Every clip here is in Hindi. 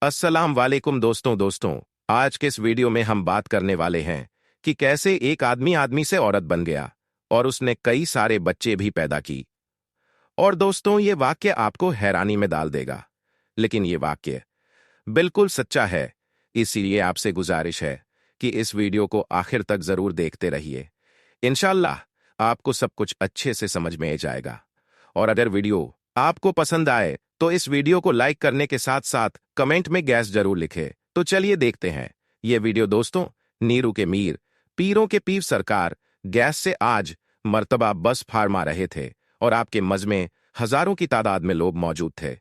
अस्सलाम वालेकुम दोस्तों आज के इस वीडियो में हम बात करने वाले हैं कि कैसे एक आदमी आदमी से औरत बन गया और उसने कई सारे बच्चे भी पैदा की। और दोस्तों, ये वाक्य आपको हैरानी में डाल देगा, लेकिन ये वाक्य बिल्कुल सच्चा है। इसीलिए आपसे गुजारिश है कि इस वीडियो को आखिर तक जरूर देखते रहिए। इंशाल्लाह आपको सब कुछ अच्छे से समझ में आ जाएगा। और अगर वीडियो आपको पसंद आए तो इस वीडियो को लाइक करने के साथ साथ कमेंट में गैस जरूर लिखे। तो चलिए देखते हैं ये वीडियो। दोस्तों, नीरू के मीर पीरों के पीर सरकार गैस से आज मर्तबा बस फार्मा रहे थे और आपके मज में हजारों की तादाद में लोग मौजूद थे।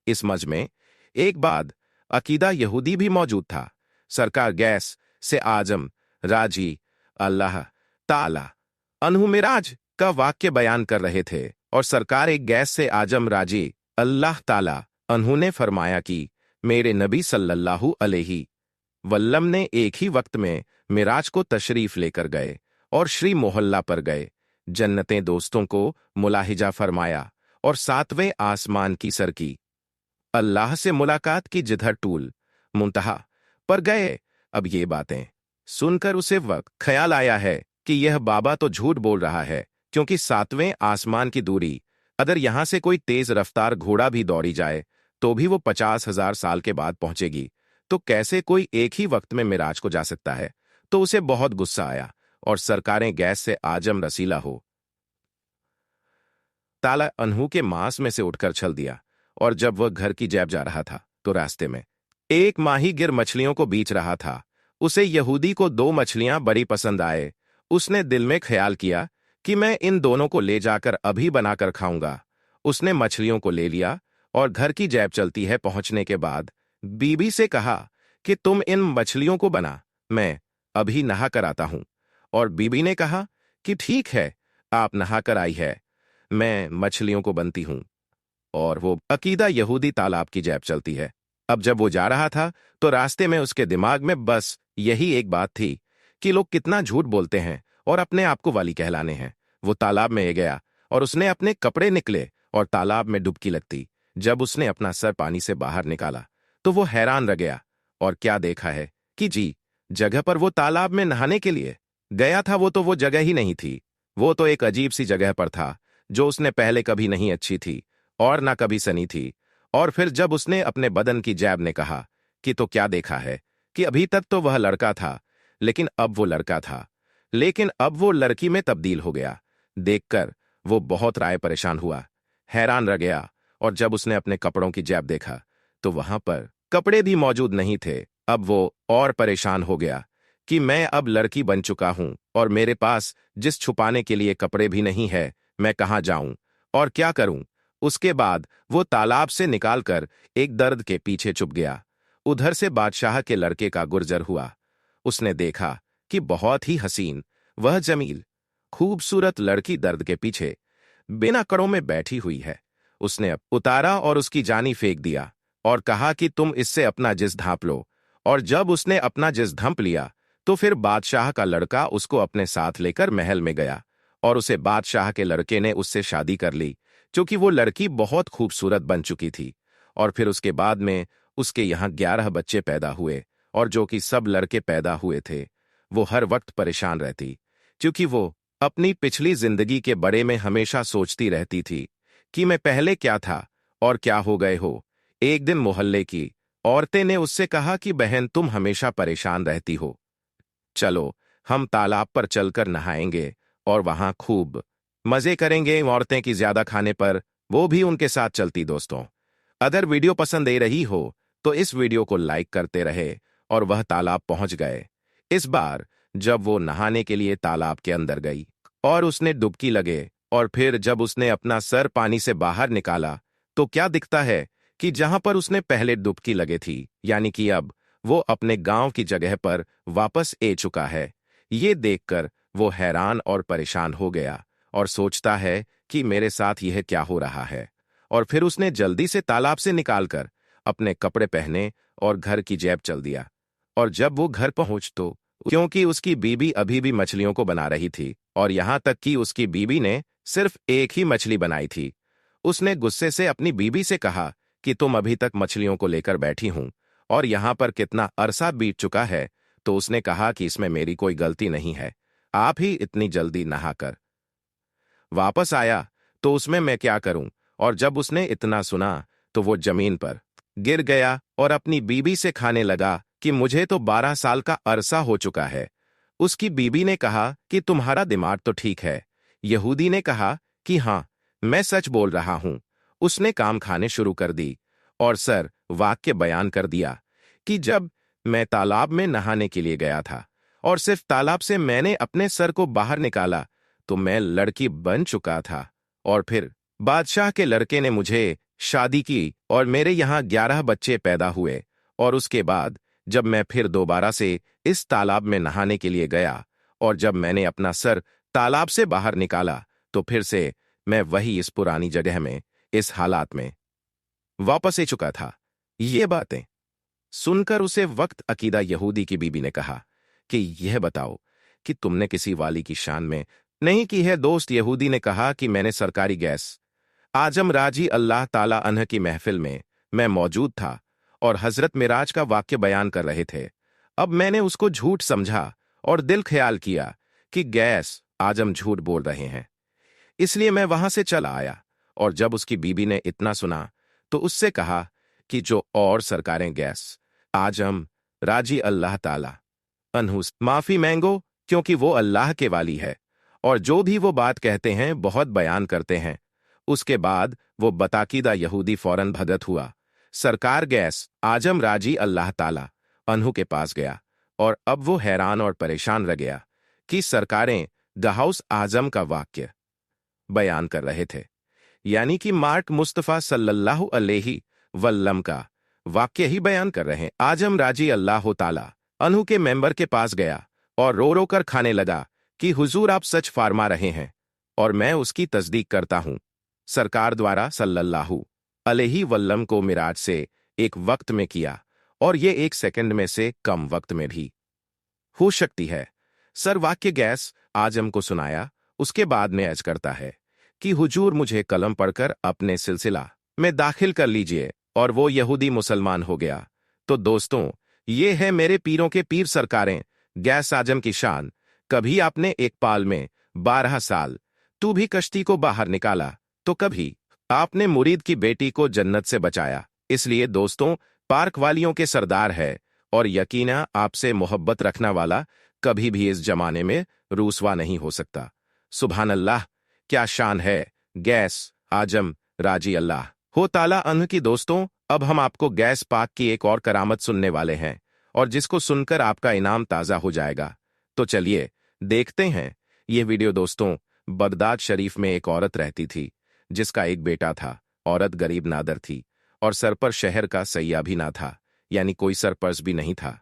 इस मज में एक बाद अकीदा यहूदी भी मौजूद था। सरकार गैस से आजम राजी अल्लाह ताला अनहु मिराज का वाक्य बयान कर रहे थे और सरकार एक गैस से आजम राजी अल्लाह ताला अनहु ने फरमाया कि मेरे नबी सल्लल्लाहु अलैहि वल्लम ने एक ही वक्त में मिराज को तशरीफ लेकर गए और श्री मोहल्ला पर गए। जन्नतें दोस्तों को मुलाहिजा फरमाया और सातवें आसमान की सर की अल्लाह से मुलाकात की जिधर टूल मुंतहा पर गए। अब ये बातें सुनकर उसे वक्त ख्याल आया है कि यह बाबा तो झूठ बोल रहा है, क्योंकि सातवें आसमान की दूरी अगर यहां से कोई तेज रफ्तार घोड़ा भी दौड़ी जाए तो भी वो 50,000 साल के बाद पहुंचेगी। तो कैसे कोई एक ही वक्त में मिराज को जा सकता है? तो उसे बहुत गुस्सा आया और सरकारें गैस से आजम रसीला हो ताला अनहु के मांस में से उठकर चल दिया। और जब वह घर की जैब जा रहा था तो रास्ते में एक माही गिर मछलियों को बीच रहा था। उसे यहूदी को 2 मछलियां बड़ी पसंद आए। उसने दिल में ख्याल किया कि मैं इन दोनों को ले जाकर अभी बनाकर खाऊंगा। उसने मछलियों को ले लिया और घर की जैब चलती है पहुंचने के बाद बीबी से कहा कि तुम इन मछलियों को बना, मैं अभी नहा कर आता हूं। और बीबी ने कहा कि ठीक है, आप नहा कर आई है, मैं मछलियों को बनती हूं। और वो अकीदा यहूदी तालाब की जैब चलती है। अब जब वो जा रहा था तो रास्ते में उसके दिमाग में बस यही एक बात थी कि लोग कितना झूठ बोलते हैं और अपने आप को वाली कहलाने हैं। वो तालाब में गया और उसने अपने कपड़े निकले और तालाब में डुबकी लगती। जब उसने अपना सर पानी से बाहर निकाला तो वो हैरान रह गया। और क्या देखा है कि जी, जगह पर वो तालाब में नहाने के लिए गया था वो जगह ही नहीं थी। वो तो एक अजीब सी जगह पर था जो उसने पहले कभी नहीं अच्छी थी और ना कभी सनी थी। और फिर जब उसने अपने बदन की जैब ने कहा कि तो क्या देखा है कि अभी तक तो वह लड़का था, लेकिन अब वो लड़का था, लेकिन अब वो लड़की में तब्दील हो गया। देखकर वो बहुत राय परेशान हुआ, हैरान रह गया। और जब उसने अपने कपड़ों की जैब देखा तो वहां पर कपड़े भी मौजूद नहीं थे। अब वो और परेशान हो गया कि मैं अब लड़की बन चुका हूं और मेरे पास जिस छुपाने के लिए कपड़े भी नहीं है, मैं कहां जाऊं और क्या करूं। उसके बाद वो तालाब से निकालकर एक दर्द के पीछे छुप गया। उधर से बादशाह के लड़के का गुर्जर हुआ। उसने देखा कि बहुत ही हसीन वह जमील खूबसूरत लड़की दर्द के पीछे बिना कड़ों में बैठी हुई है। उसने अब उतारा और उसकी जानी फेंक दिया और कहा कि तुम इससे अपना जिस ढांप लो। और जब उसने अपना जिस ढंप लिया तो फिर बादशाह का लड़का उसको अपने साथ लेकर महल में गया और उसे बादशाह के लड़के ने उससे शादी कर ली, क्योंकि वो लड़की बहुत खूबसूरत बन चुकी थी। और फिर उसके बाद में उसके यहाँ 11 बच्चे पैदा हुए और जो कि सब लड़के पैदा हुए थे। वो हर वक्त परेशान रहती, क्योंकि वो अपनी पिछली जिंदगी के बारे में हमेशा सोचती रहती थी कि मैं पहले क्या था और क्या हो गए हो। एक दिन मोहल्ले की औरतें ने उससे कहा कि बहन, तुम हमेशा परेशान रहती हो, चलो हम तालाब पर चलकर नहाएंगे और वहां खूब मजे करेंगे। औरतें की ज्यादा खाने पर वो भी उनके साथ चलती। दोस्तों, अगर वीडियो पसंद आ रही हो तो इस वीडियो को लाइक करते रहे। और वह तालाब पहुंच गए। इस बार जब वो नहाने के लिए तालाब के अंदर गई और उसने डुबकी लगे और फिर जब उसने अपना सर पानी से बाहर निकाला तो क्या दिखता है कि जहां पर उसने पहले डुबकी लगे थी, यानी कि अब वो अपने गांव की जगह पर वापस आ चुका है। ये देखकर वो हैरान और परेशान हो गया और सोचता है कि मेरे साथ यह क्या हो रहा है। और फिर उसने जल्दी से तालाब से निकालकर अपने कपड़े पहने और घर की जैब चल दिया। और जब वो घर पहुंच तो क्योंकि उसकी बीबी अभी भी मछलियों को बना रही थी और यहां तक कि उसकी बीबी ने सिर्फ एक ही मछली बनाई थी, उसने गुस्से से अपनी बीबी से कहा कि तुम अभी तक मछलियों को लेकर बैठी हूं और यहाँ पर कितना अरसा बीत चुका है। तो उसने कहा कि इसमें मेरी कोई गलती नहीं है, आप ही इतनी जल्दी नहाकर वापस आया तो उसमें मैं क्या करूं। और जब उसने इतना सुना तो वो जमीन पर गिर गया और अपनी बीबी से खाने लगा कि मुझे तो 12 साल का अरसा हो चुका है। उसकी बीबी ने कहा कि तुम्हारा दिमाग तो ठीक है। यहूदी ने कहा कि हाँ, मैं सच बोल रहा हूं। उसने काम खाने शुरू कर दी और सर वाक्य बयान कर दिया कि जब मैं तालाब में नहाने के लिए गया था और सिर्फ तालाब से मैंने अपने सर को बाहर निकाला तो मैं लड़की बन चुका था। और फिर बादशाह के लड़के ने मुझे शादी की और मेरे यहाँ 11 बच्चे पैदा हुए। और उसके बाद जब मैं फिर दोबारा से इस तालाब में नहाने के लिए गया और जब मैंने अपना सर तालाब से बाहर निकाला तो फिर से मैं वही इस पुरानी जगह में इस हालात में वापस आ चुका था। ये बातें सुनकर उसे वक्त अकीदा यहूदी की बीबी ने कहा कि यह बताओ कि तुमने किसी वाली की शान में नहीं की है। दोस्त यहूदी ने कहा कि मैंने सरकारी गैस आजम राजी अल्लाह ताला अन्ह की महफिल में मैं मौजूद था और हजरत मिराज का वाक्य बयान कर रहे थे। अब मैंने उसको झूठ समझा और दिल ख्याल किया कि गैस आजम झूठ बोल रहे हैं, इसलिए मैं वहां से चला आया। और जब उसकी बीबी ने इतना सुना तो उससे कहा कि जो और सरकारें गैस आजम राजी अल्लाह ताला अनहुस माफी मांगो, क्योंकि वो अल्लाह के वाली है और जो भी वो बात कहते हैं बहुत बयान करते हैं। उसके बाद वो बताकीदा यहूदी फौरन भगत हुआ, सरकार गैस आजम राजी अल्लाह ताला अनहु के पास गया और अब वो हैरान और परेशान रह गया कि सरकारें गहाउस आजम का वाक्य बयान कर रहे थे, यानी कि मार्क मुस्तफ़ा सल्लल्लाहु अलैहि वल्लम का वाक्य ही बयान कर रहे हैं। आजम राजी अल्लाह ताला अनहु के मेंबर के पास गया और रो रो कर खाने लगा कि हुजूर आप सच फरमा रहे हैं और मैं उसकी तस्दीक करता हूं। सरकार द्वारा सल्लल्लाहु अलैहि वल्लम को मिराज से एक वक्त में किया और ये 1 सेकंड में से कम वक्त में भी हो सकती है। सर वाक्य गैस आजम को सुनाया। उसके बाद में अर्ज करता है कि हुजूर मुझे कलम पढ़कर अपने सिलसिला में दाखिल कर लीजिए और वो यहूदी मुसलमान हो गया। तो दोस्तों, ये है मेरे पीरों के पीर सरकारें गैस आजम की शान। कभी आपने एक पाल में 12 साल तू भी कश्ती को बाहर निकाला तो कभी आपने मुरीद की बेटी को जन्नत से बचाया। इसलिए दोस्तों, पार्क वालियों के सरदार है और यकीना आपसे मोहब्बत रखना वाला कभी भी इस जमाने में रूसवा नहीं हो सकता। सुभान अल्लाह, क्या शान है गैस आजम राजी अल्लाह हो ताला अन्ह की। दोस्तों, अब हम आपको गैस पाक की एक और करामत सुनने वाले हैं और जिसको सुनकर आपका इनाम ताज़ा हो जाएगा। तो चलिए देखते हैं ये वीडियो। दोस्तों, बगदाद शरीफ में एक औरत रहती थी जिसका एक बेटा था। औरत गरीब नादर थी और सर पर शहर का सैया भी ना था, यानी कोई सरपंच भी नहीं था।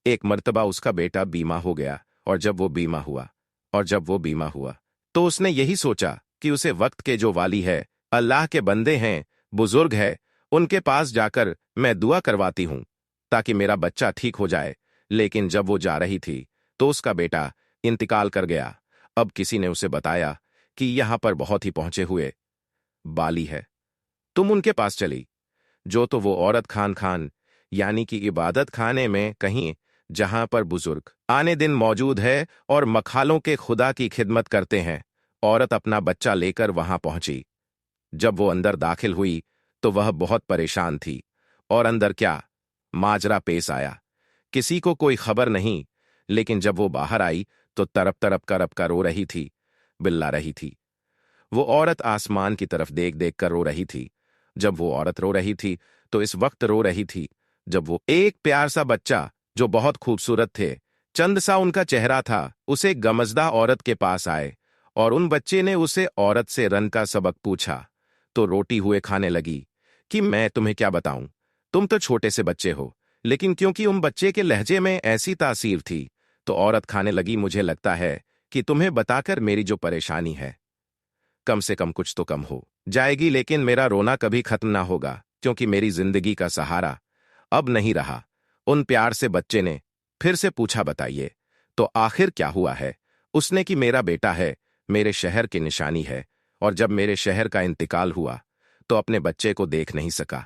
एक मर्तबा उसका बेटा बीमा हो गया और जब वो बीमा हुआ तो उसने यही सोचा कि उसे वक्त के जो वाली है, अल्लाह के बंदे हैं, बुजुर्ग है, उनके पास जाकर मैं दुआ करवाती हूं ताकि मेरा बच्चा ठीक हो जाए। लेकिन जब वो जा रही थी तो उसका बेटा इंतकाल कर गया। अब किसी ने उसे बताया कि यहां पर बहुत ही पहुंचे हुए बाली है, तुम उनके पास चली जो तो वो औरत खान यानी कि इबादत खाने में कहीं जहां पर बुजुर्ग आने दिन मौजूद है और मखालों के खुदा की खिदमत करते हैं। औरत अपना बच्चा लेकर वहां पहुंची। जब वो अंदर दाखिल हुई तो वह बहुत परेशान थी और अंदर क्या माजरा पेश आया किसी को कोई खबर नहीं। लेकिन जब वो बाहर आई तो तरप कर रो रही थी, बिल्ला रही थी। वो औरत आसमान की तरफ देख देख कर रो रही थी। जब वो औरत रो रही थी तो इस वक्त रो रही थी जब वो एक प्यार सा बच्चा जो बहुत खूबसूरत थे, चंद सा उनका चेहरा था, उसे गमजदा औरत के पास आए और उन बच्चे ने उसे औरत से रन का सबक पूछा तो रोटी हुए खाने लगी कि मैं तुम्हें क्या बताऊं, तुम तो छोटे से बच्चे हो। लेकिन क्योंकि उन बच्चे के लहजे में ऐसी तासीर थी तो औरत खाने लगी, मुझे लगता है कि तुम्हें बताकर मेरी जो परेशानी है कम से कम कुछ तो कम हो जाएगी, लेकिन मेरा रोना कभी खत्म ना होगा क्योंकि मेरी जिंदगी का सहारा अब नहीं रहा। उन प्यार से बच्चे ने फिर से पूछा, बताइए तो आखिर क्या हुआ है। उसने कि मेरा बेटा है, मेरे शहर की निशानी है और जब मेरे शहर का इंतकाल हुआ तो अपने बच्चे को देख नहीं सका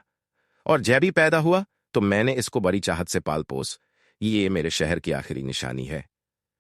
और जब भी पैदा हुआ तो मैंने इसको बड़ी चाहत से पाल पोस। ये मेरे शहर की आखिरी निशानी है।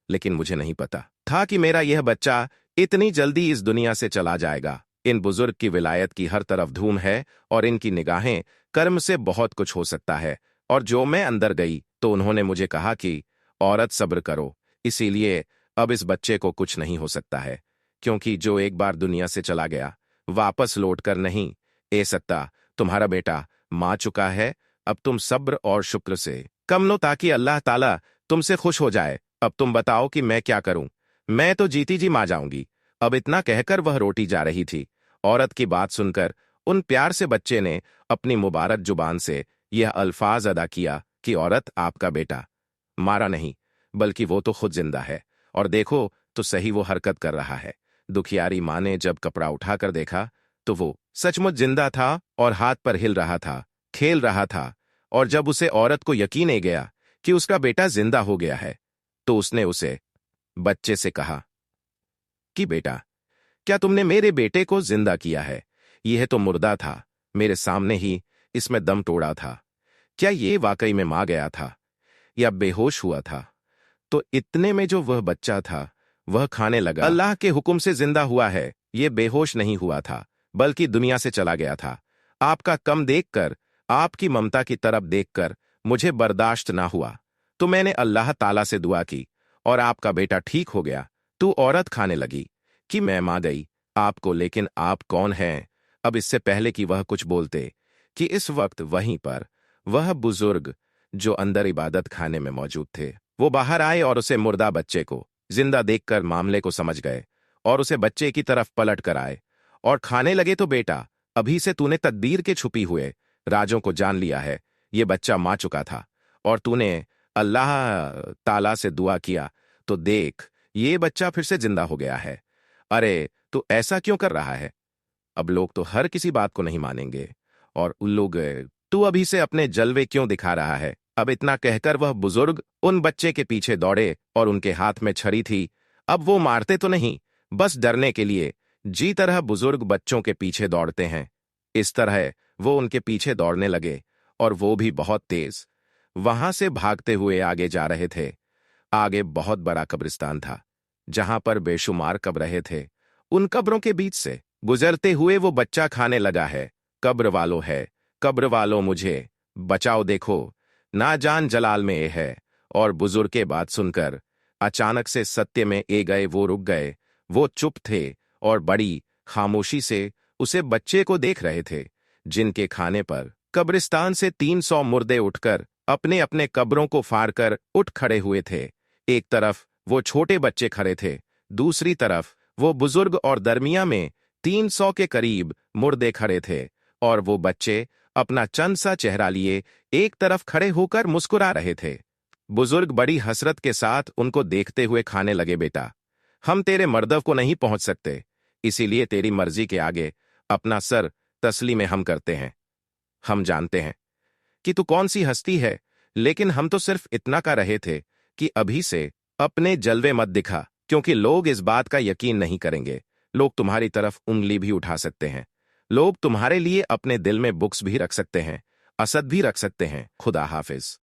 लेकिन मुझे नहीं पता था कि मेरा यह बच्चा इतनी जल्दी इस दुनिया से चला जाएगा। इन बुजुर्ग की विलायत की हर तरफ धूम है और इनकी निगाहें कर्म से बहुत कुछ हो सकता है। और जो मैं अंदर गई तो उन्होंने मुझे कहा कि औरत सब्र करो, इसीलिए अब इस बच्चे को कुछ नहीं हो सकता है, क्योंकि जो एक बार दुनिया से चला गया वापस लौट कर नहीं। ए सत्ता, तुम्हारा बेटा मां चुका है, अब तुम सब्र और शुक्र से कम लो ताकि अल्लाह ताला तुमसे खुश हो जाए। अब तुम बताओ कि मैं क्या करूं? मैं तो जीती जी मां जाऊंगी। अब इतना कहकर वह रोटी जा रही थी। औरत की बात सुनकर उन प्यार से बच्चे ने अपनी मुबारक जुबान से यह अल्फाज अदा किया कि औरत, आपका बेटा मारा नहीं, बल्कि वो तो खुद जिंदा है, और देखो तो सही वो हरकत कर रहा है। दुखियारी मां ने जब कपड़ा उठाकर देखा तो वो सचमुच जिंदा था और हाथ पर हिल रहा था, खेल रहा था। और जब उसे औरत को यकीन नहीं गया कि उसका बेटा जिंदा हो गया है, तो उसने उसे बच्चे से कहा कि बेटा, क्या तुमने मेरे बेटे को जिंदा किया है? यह तो मुर्दा था, मेरे सामने ही इसमें दम तोड़ा था। क्या ये वाकई में मां गया था या बेहोश हुआ था? तो इतने में जो वह बच्चा था वह खाने लगा। अल्लाह के हुक्म से जिंदा हुआ है, ये बेहोश नहीं हुआ था, बल्कि दुनिया से चला गया था। आपका कम देखकर, आपकी ममता की तरफ देखकर मुझे बर्दाश्त ना हुआ, तो मैंने अल्लाह ताला से दुआ की और आपका बेटा ठीक हो गया। तू औरत खाने लगी कि मैं मां गई आपको, लेकिन आप कौन हैं? अब इससे पहले कि वह कुछ बोलते कि इस वक्त वहीं पर वह बुजुर्ग जो अंदर इबादत खाने में मौजूद थे वो बाहर आए और उसे मुर्दा बच्चे को जिंदा देखकर मामले को समझ गए और उसे बच्चे की तरफ पलट कर आए और खाने लगे। तो बेटा, अभी से तूने तदबीर के छुपी हुए राजों को जान लिया है। ये बच्चा मां चुका था और तूने अल्लाह ताला से दुआ किया, तो देख ये बच्चा फिर से जिंदा हो गया है। अरे तू ऐसा क्यों कर रहा है? अब लोग तो हर किसी बात को नहीं मानेंगे और उन लोग, तू अभी से अपने जलवे क्यों दिखा रहा है? अब इतना कहकर वह बुजुर्ग उन बच्चे के पीछे दौड़े और उनके हाथ में छड़ी थी। अब वो मारते तो नहीं, बस डरने के लिए, जी तरह बुजुर्ग बच्चों के पीछे दौड़ते हैं, इस तरह वो उनके पीछे दौड़ने लगे और वो भी बहुत तेज वहां से भागते हुए आगे जा रहे थे। आगे बहुत बड़ा कब्रिस्तान था जहां पर बेशुमार कब्रें थे। उन कब्रों के बीच से गुजरते हुए वो बच्चा खाने लगा है, कब्र वालों है, कब्र वालों मुझे बचाओ, देखो ना जान जलाल में ये है। और बुजुर्ग के बात सुनकर अचानक से सत्य में ए गए, वो रुक गए, वो चुप थे और बड़ी खामोशी से उसे बच्चे को देख रहे थे, जिनके खाने पर कब्रिस्तान से 300 मुर्दे उठकर अपने अपने कब्रों को फाड़कर उठ खड़े हुए थे। एक तरफ वो छोटे बच्चे खड़े थे, दूसरी तरफ वो बुजुर्ग और दरमिया में 300 के करीब मुर्दे खड़े थे। और वो बच्चे अपना चंद सा चेहरा लिए एक तरफ खड़े होकर मुस्कुरा रहे थे। बुजुर्ग बड़ी हसरत के साथ उनको देखते हुए खाने लगे, बेटा, हम तेरे मर्दव को नहीं पहुंच सकते, इसीलिए तेरी मर्जी के आगे अपना सर तस्लीम हम करते हैं। हम जानते हैं कि तू कौन सी हस्ती है, लेकिन हम तो सिर्फ इतना का रहे थे कि अभी से अपने जलवे मत दिखा, क्योंकि लोग इस बात का यकीन नहीं करेंगे। लोग तुम्हारी तरफ उंगली भी उठा सकते हैं, लोग तुम्हारे लिए अपने दिल में बुक्स भी रख सकते हैं, असद भी रख सकते हैं। खुदा हाफिज।